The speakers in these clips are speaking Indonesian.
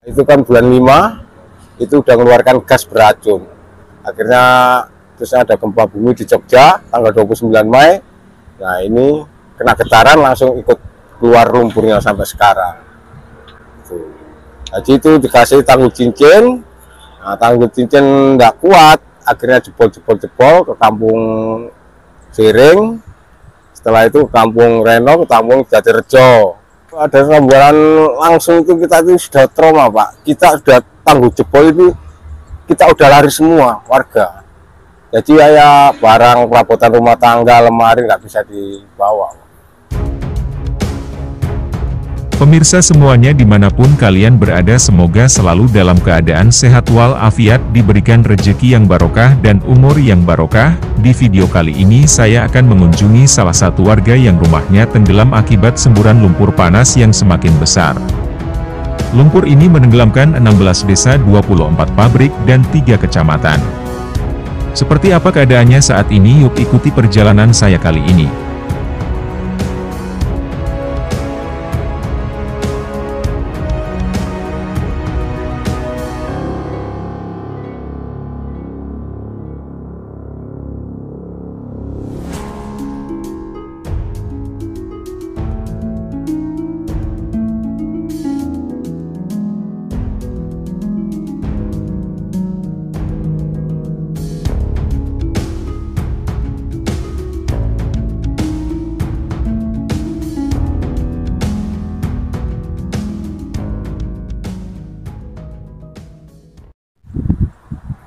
Itu kan bulan 5 itu udah mengeluarkan gas beracun. Akhirnya terus ada gempa bumi di Jogja tanggal 29 Mei. Nah ini kena getaran langsung ikut keluar lumpurnya sampai sekarang. Jadi itu dikasih tanggul cincin. Nah, tanggul cincin nggak kuat, akhirnya jebol ke kampung Siring. Setelah itu ke kampung Reno, ke kampung Jatirejo. Ada rembulan langsung itu kita itu sudah trauma, Pak. Kita sudah tanggul jebol itu kita udah lari semua warga. Jadi ya barang perabotan rumah tangga, lemari nggak bisa dibawa. Pemirsa semuanya dimanapun kalian berada, semoga selalu dalam keadaan sehat walafiat, diberikan rezeki yang barokah dan umur yang barokah. Di video kali ini saya akan mengunjungi salah satu warga yang rumahnya tenggelam akibat semburan lumpur panas yang semakin besar. Lumpur ini menenggelamkan 16 desa, 24 pabrik, dan 3 kecamatan. Seperti apa keadaannya saat ini? Yuk ikuti perjalanan saya kali ini.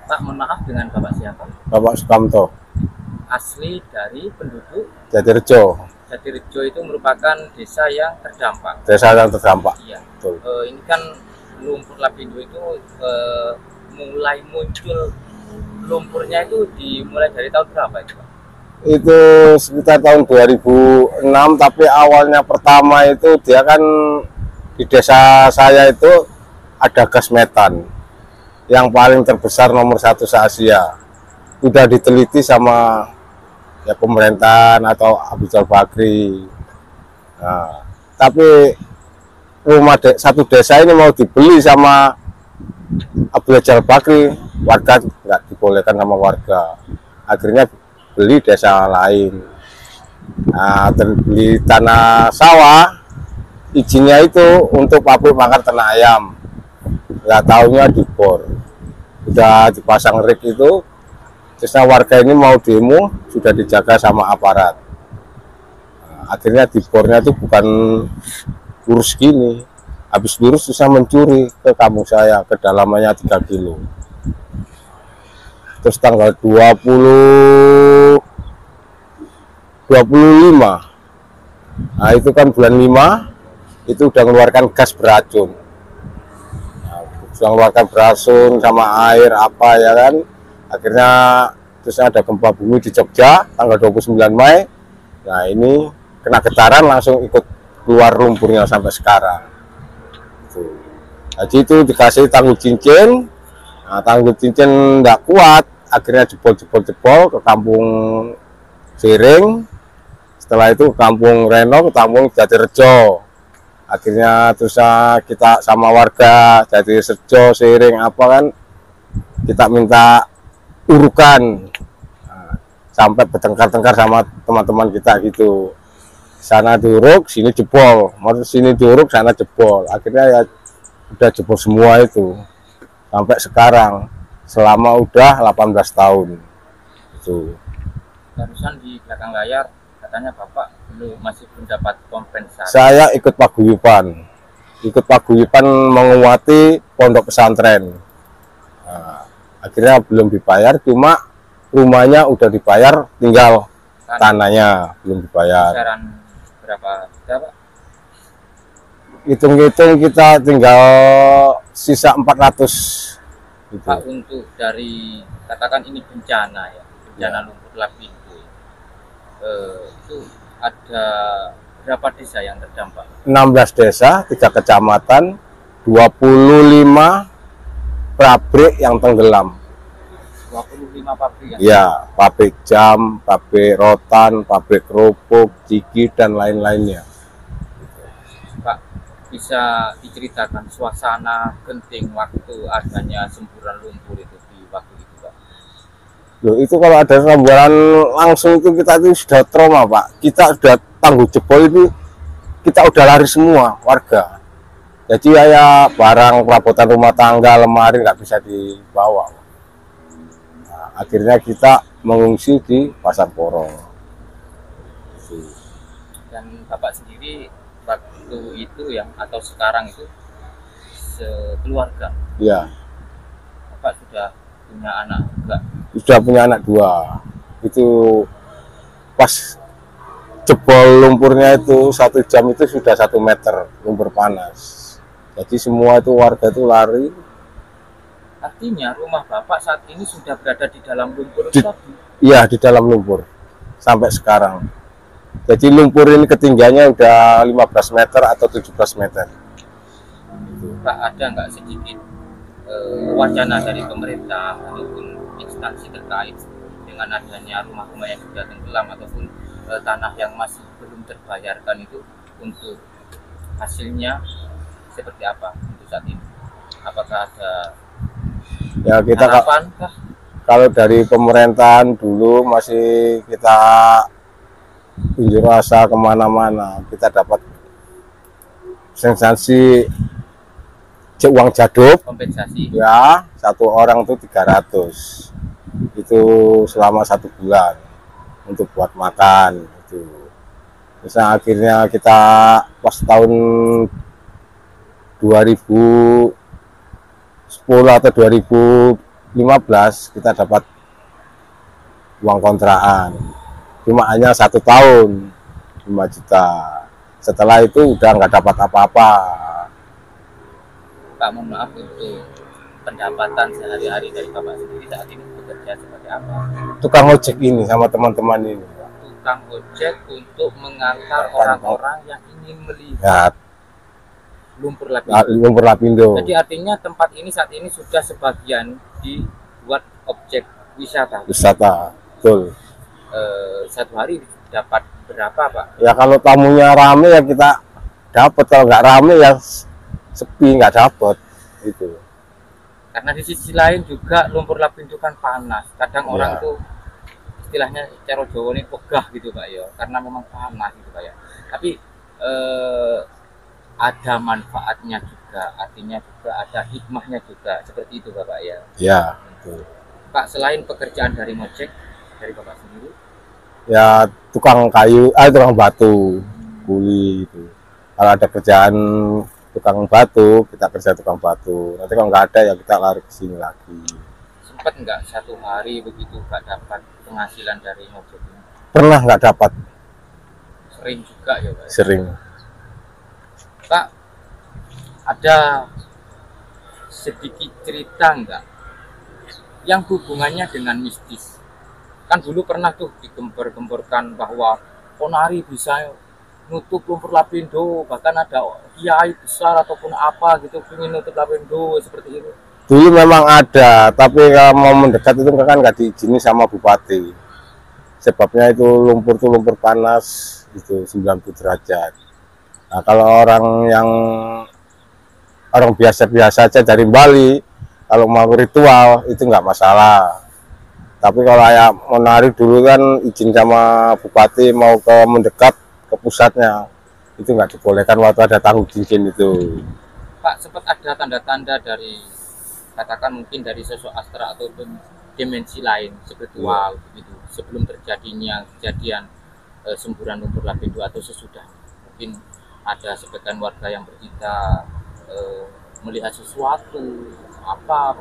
Pak, mohon maaf, dengan Bapak siapa? Bapak Sukamto, Asli dari penduduk Jatirejo, Jatirejo itu merupakan desa yang terdampak. desa yang terdampak. Iya. Betul. Ini kan lumpur lapindo itu mulai muncul lumpurnya itu dimulai dari tahun berapa itu, Pak? Itu sekitar tahun 2006, tapi awalnya pertama itu dia kan di desa saya itu ada gas metan yang paling terbesar nomor 1 se-Asia. Udah diteliti sama ya pemerintahan atau Abu Rizal Bakri. Nah, tapi satu desa ini mau dibeli sama Abu Rizal Bakri, warga nggak dibolehkan sama warga. Akhirnya beli desa lain. Nah, beli tanah sawah, izinnya itu untuk pabrik makan ternak ayam. Nggak taunya dibor, udah dipasang rig itu, terusnya warga ini mau demo, sudah dijaga sama aparat. Nah, akhirnya dibornya itu bukan lurus gini, habis lurus susah mencuri ke kampung saya, kedalamannya 3 kilo. Terus tanggal 25, nah itu kan bulan 5 itu udah mengeluarkan gas beracun. Sudah mengeluarkan beracun sama air apa ya kan. Akhirnya terus ada gempa bumi di Jogja tanggal 29 Mei. Nah ini kena getaran langsung ikut keluar lumpurnya sampai sekarang. Jadi itu dikasih tanggul cincin. Nah, tanggul cincin nggak kuat, akhirnya jebol ke kampung Siring. Setelah itu ke kampung Reno, ke kampung Jatirejo. Akhirnya terus kita sama warga Jatirejo, Siring apa kan, kita minta urukan. Nah, sampai bertengkar-tengkar sama teman-teman kita gitu. Sana diuruk, sini jebol. Mau sini diuruk, sana jebol. Akhirnya ya udah jebol semua itu. Sampai sekarang selama udah 18 tahun. Itu. Barusan di belakang layar katanya Bapak masih belum dapat kompensasi. Saya ikut paguyuban menguati pondok pesantren. Nah, akhirnya belum dibayar, cuma rumahnya udah dibayar, tinggal tanahnya belum dibayar. Kisaran berapa, Pak? Hitung-hitung kita tinggal sisa 400 gitu. Pak, untuk dari katakan ini bencana ya, bencana lumpur lapindo, itu ada berapa desa yang terdampak? 16 desa, 3 kecamatan, 25 pabrik yang tenggelam. 25 pabrik yang Ya, pabrik jam, pabrik rotan, pabrik kerupuk, ciki, dan lain-lainnya. Pak, bisa diceritakan suasana genting waktu adanya semburan lumpur itu di waktu itu, Pak? Loh, itu kalau ada semburan langsung itu kita itu sudah trauma, Pak. Kita sudah tangguh jebol itu, kita udah lari semua warga. Jadi kayak barang perabotan rumah tangga, lemari nggak bisa dibawa. Nah, akhirnya kita mengungsi di Pasar Porong. Dan Bapak sendiri waktu itu yang atau sekarang itu sekeluarga, Ya, Bapak sudah punya anak juga. sudah punya anak 2. Itu pas jebol lumpurnya itu 1 jam itu sudah 1 meter lumpur panas. Jadi semua itu warga itu lari. Artinya rumah Bapak saat ini sudah berada di dalam lumpur Di- tadi. Iya, di dalam lumpur sampai sekarang. Jadi lumpur ini ketinggiannya udah 15 meter atau 17 meter. Pak, ada nggak sedikit wacana dari pemerintah ataupun instansi terkait dengan adanya rumah-rumah yang sudah tenggelam ataupun tanah yang masih belum terbayarkan itu untuk hasilnya seperti apa untuk saat ini? Apakah ada Ya kita harapan kah? kalau dari pemerintahan dulu masih kita unjuk rasa kemana-mana, kita dapat sensasi uang jaduk. Kompensasi? Ya, 1 orang tuh 300. Itu selama 1 bulan untuk buat makan itu. Terus akhirnya kita pas tahun 2010 atau 2015 kita dapat uang kontrakan. Cuma hanya 1 tahun 5 juta. Setelah itu udah nggak dapat apa-apa. Pak, mohon maaf untuk pendapatan sehari-hari dari Bapak sendiri saat ini bekerja seperti apa? Tukang ojek ini sama teman-teman ini. Tukang ojek untuk mengantar orang-orang yang ingin Ya, melihat lumpur lapindo. lumpur lapindo. Jadi artinya tempat ini saat ini sudah sebagian dibuat objek wisata. Wisata, betul. Satu hari dapat berapa, Pak? Ya kalau tamunya rame ya kita dapat, kalau nggak rame ya sepi, nggak dapat itu. Karena di sisi lain juga lumpur lapindo kan panas. Kadang orang Ya. tuh istilahnya cara Jawa ini pegah gitu, Pak ya. Karena memang panas gitu, Pak ya. Tapi ada manfaatnya juga, artinya juga ada hikmahnya juga, seperti itu Bapak ya. Ya, betul. Pak, selain pekerjaan dari ngojek dari Bapak sendiri, Ya tukang kayu, tukang batu, kuli itu. Kalau ada kerjaan tukang batu, kita kerja tukang batu. Nanti kalau nggak ada ya kita lari ke sini lagi. sempat nggak satu hari begitu nggak dapat penghasilan dari ngojek ini? Pernah nggak dapat, Sering juga ya Pak. sering. Pak, ada sedikit cerita nggak yang hubungannya dengan mistis? Kan dulu pernah tuh digempor-gemborkan bahwa ponari bisa nutup lumpur lapindo, bahkan ada kiai besar ataupun apa gitu ingin nutup lapindo seperti itu. Dulu memang ada, tapi kalau mau mendekat itu kan nggak diizini sama bupati. Sebabnya itu lumpur panas itu 90 derajat. Nah kalau orang biasa-biasa aja dari Bali, kalau mau ritual itu nggak masalah. Tapi kalau kayak menari dulu kan izin sama bupati mau mendekat ke pusatnya, itu nggak dibolehkan waktu ada tahu cincin itu. Pak, sempat ada tanda-tanda dari katakan mungkin dari sosok astra ataupun dimensi lain spiritual begitu sebelum terjadinya kejadian semburan lumpur lapindo atau sesudah. Mungkin ada sebagian warga yang bercerita melihat sesuatu apa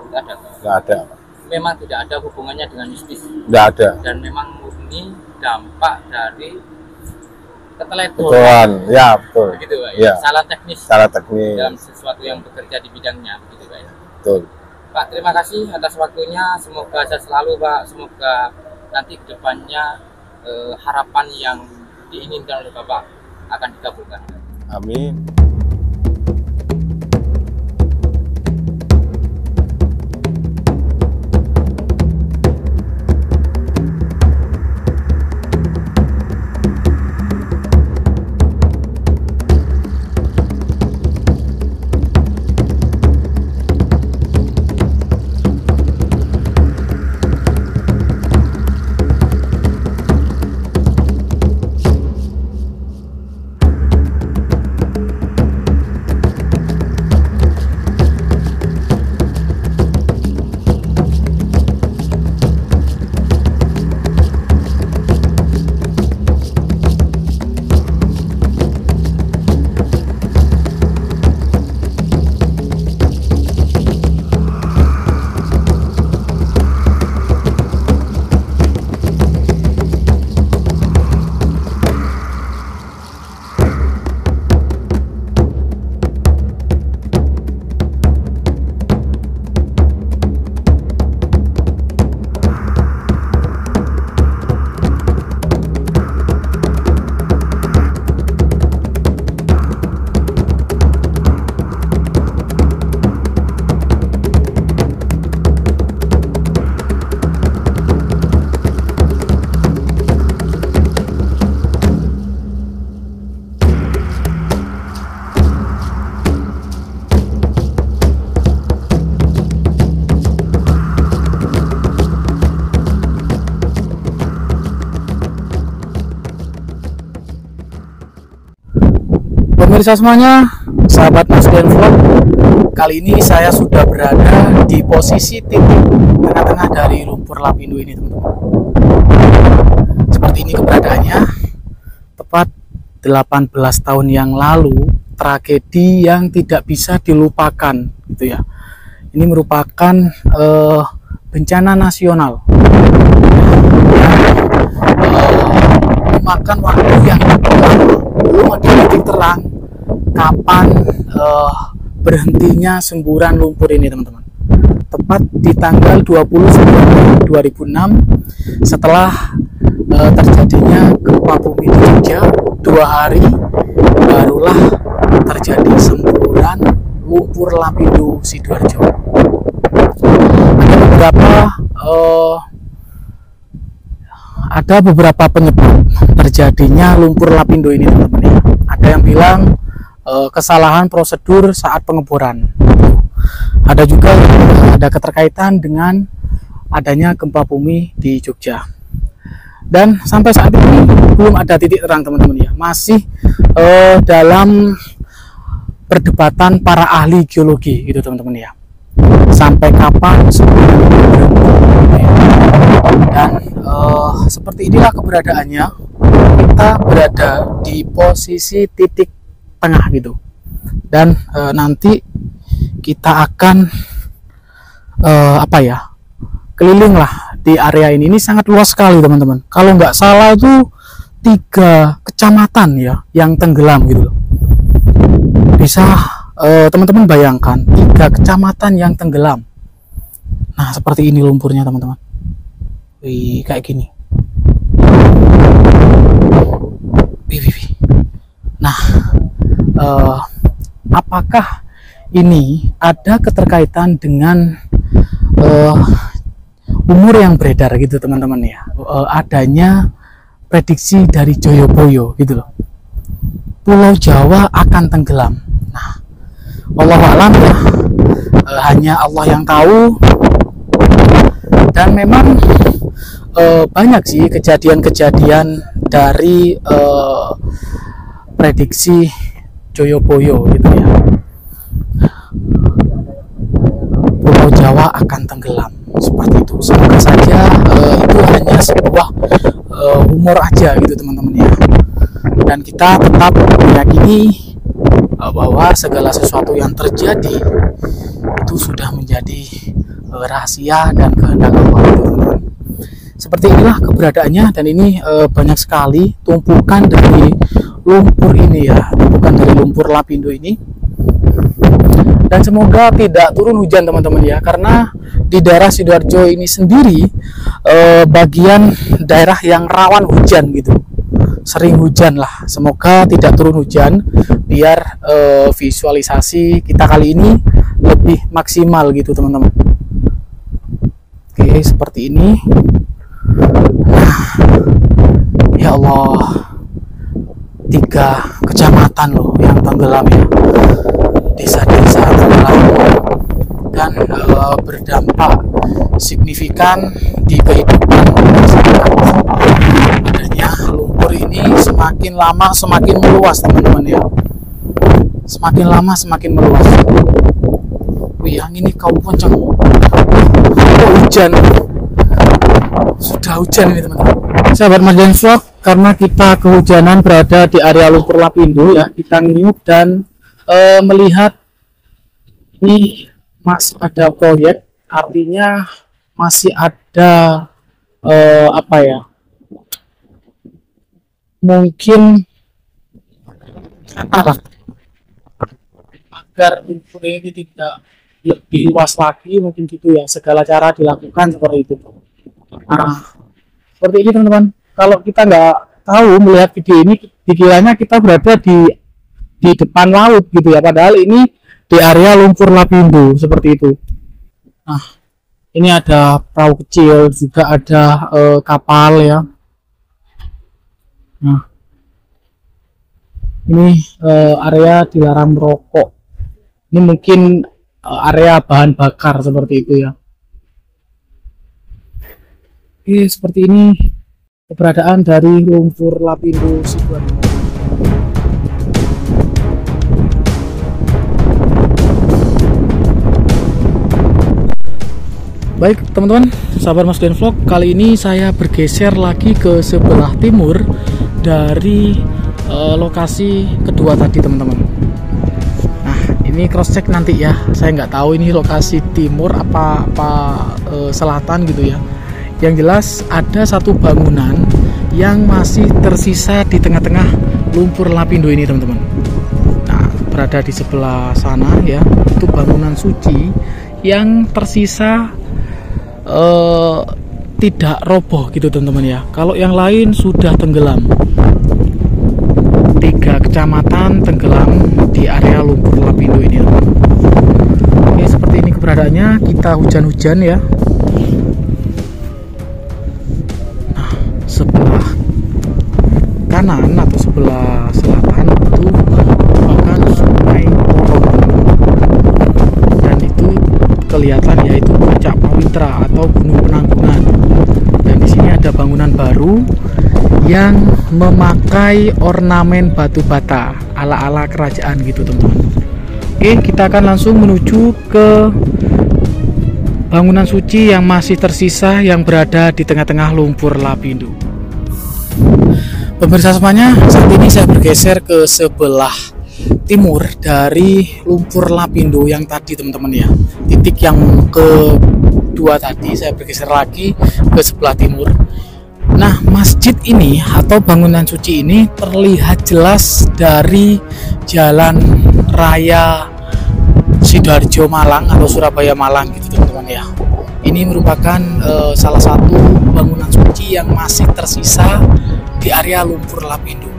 tidak ada. Nggak ada. Memang tidak ada hubungannya dengan mistis Nggak ada. dan memang murni dampak dari keteledoran. Betulan, ya betul. Begitu Pak. Ya. Salah teknis Secara teknis, dalam sesuatu yang bekerja di bidangnya begitu Pak. betul. Pak, terima kasih atas waktunya. Semoga sehat selalu Pak. Semoga nanti kedepannya harapan yang diinginkan oleh Bapak akan dikabulkan. Amin. pemirsa semuanya, sahabat Mas Dian Vlog, kali ini saya sudah berada di posisi titik tengah-tengah dari lumpur lapindo ini, teman-teman. Seperti ini keberadaannya, tepat 18 tahun yang lalu, tragedi yang tidak bisa dilupakan, gitu ya. Ini merupakan bencana nasional, memakan waktu yang lama. Belum ada titik terang kapan berhentinya semburan lumpur ini, teman-teman. Tepat di tanggal 20 2006 setelah terjadinya gempa bumi di Jogja, 2 hari barulah terjadi semburan lumpur lapindo Sidoarjo. Ada beberapa penyebab terjadinya lumpur lapindo ini, teman-teman ya. Ada yang bilang kesalahan prosedur saat pengeboran. Ada juga ada keterkaitan dengan adanya gempa bumi di Jogja. Dan sampai saat ini belum ada titik terang, teman-teman ya. Masih dalam perdebatan para ahli geologi gitu, teman-teman ya. Sampai kapan dan seperti inilah keberadaannya. Kita berada di posisi titik tengah gitu, dan nanti kita akan keliling lah di area ini. Ini sangat luas sekali, teman-teman. Kalau nggak salah itu 3 kecamatan ya yang tenggelam gitu. Bisa teman-teman bayangkan 3 kecamatan yang tenggelam. Nah, seperti ini lumpurnya, teman-teman. Wih, kayak gini. Nah, apakah ini ada keterkaitan dengan umur yang beredar gitu, teman-teman ya? Adanya prediksi dari Joyoboyo gitu loh. Pulau Jawa akan tenggelam. Nah, wallahu a'lam ya, hanya Allah yang tahu. Dan memang banyak sih kejadian-kejadian dari prediksi Joyoboyo gitu ya. Pulau Jawa akan tenggelam seperti itu. Semoga saja itu hanya sebuah humor aja gitu, teman-teman ya. Dan kita tetap meyakini bahwa segala sesuatu yang terjadi itu sudah menjadi rahasia dan kehendak Allah, teman-teman. Seperti inilah keberadaannya, dan ini banyak sekali tumpukan dari lumpur ini ya, tumpukan dari lumpur lapindo ini. Dan semoga tidak turun hujan, teman-teman ya, karena di daerah Sidoarjo ini sendiri bagian daerah yang rawan hujan gitu, sering hujan lah. Semoga tidak turun hujan biar visualisasi kita kali ini lebih maksimal gitu, teman-teman. Oke, seperti ini. Ya Allah, 3 kecamatan loh yang tenggelam ya, desa-desa tenggelam, dan berdampak signifikan di kehidupan masyarakat. Adanya lumpur ini semakin lama semakin meluas, teman-teman ya. Semakin lama semakin meluas. Wih, yang ini kau kencang. Hujan. Sudah hujan ini, teman-teman. Sahabat Mas Dian Vlog, karena kita kehujanan berada di area lumpur lapindo ya, kita ngiup dan melihat ini masih ada proyek, artinya masih ada mungkin agar lumpur ini tidak lebih luas lagi, mungkin gitu ya. Segala cara dilakukan seperti itu. Nah, seperti ini, teman-teman. Kalau kita nggak tahu melihat video ini, dikiranya kita berada di depan laut gitu ya, padahal ini di area lumpur lapindo seperti itu. Nah, ini ada perahu kecil, juga ada kapal ya. Nah, ini area dilarang merokok. Ini mungkin area bahan bakar seperti itu ya. Oke, seperti ini keberadaan dari lumpur lapindo Sidoarjo. Baik teman-teman, sahabat Mas Den Vlog, kali ini saya bergeser lagi ke sebelah timur dari lokasi kedua tadi teman-teman. Nah ini cross check nanti ya, saya nggak tahu ini lokasi timur apa selatan gitu ya. Yang jelas ada satu bangunan yang masih tersisa di tengah-tengah lumpur lapindo ini teman-teman. Nah berada di sebelah sana ya, itu bangunan suci yang tersisa tidak roboh gitu teman-teman ya. Kalau yang lain sudah tenggelam. 3 kecamatan tenggelam di area lumpur lapindo ini teman. Oke, seperti ini keberadaannya. Kita hujan-hujan ya. Nah sebelah kanan atau sebelah selatan itu merupakan sungai Porong, dan itu kelihatan yaitu Puncak Pawitra atau Gunung Penanggungan. Dan di sini ada bangunan baru yang memakai ornamen batu bata ala-ala kerajaan gitu teman-teman. Oke, kita akan langsung menuju ke bangunan suci yang masih tersisa yang berada di tengah-tengah lumpur lapindo. Pemirsa semuanya, saat ini saya bergeser ke sebelah timur dari lumpur lapindo yang tadi teman-teman ya. Titik yang kedua tadi saya bergeser lagi ke sebelah timur. Nah masjid ini atau bangunan suci ini terlihat jelas dari jalan raya Sidoarjo Malang atau Surabaya Malang gitu teman-teman ya. Ini merupakan salah satu bangunan suci yang masih tersisa di area lumpur lapindo.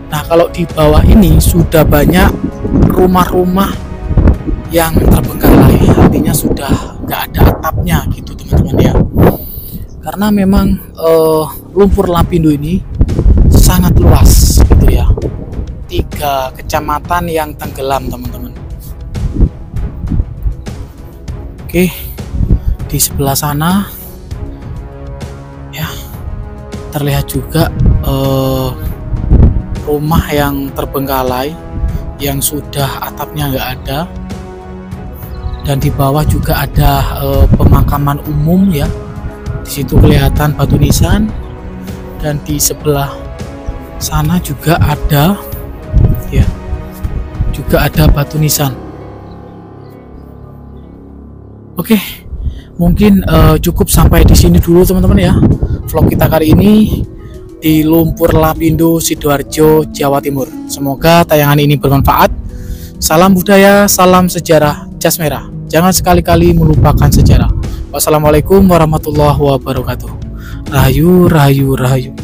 Nah kalau di bawah ini sudah banyak rumah-rumah yang terbengkalai, artinya sudah nggak ada atapnya gitu teman-teman ya. Karena memang lumpur lapindo ini sangat luas gitu ya. 3 kecamatan yang tenggelam teman-teman. Oke, di sebelah sana ya terlihat juga rumah yang terbengkalai yang sudah atapnya nggak ada, dan di bawah juga ada pemakaman umum ya. Di situ kelihatan batu nisan, dan di sebelah sana juga ada ya, juga ada batu nisan. Oke, mungkin cukup sampai di sini dulu teman-teman ya. Vlog kita kali ini di lumpur lapindo Sidoarjo, Jawa Timur. Semoga tayangan ini bermanfaat. Salam budaya, salam sejarah, jas merah. Jangan sekali-kali melupakan sejarah. Wassalamualaikum warahmatullahi wabarakatuh. Rahayu, rahayu, rahayu.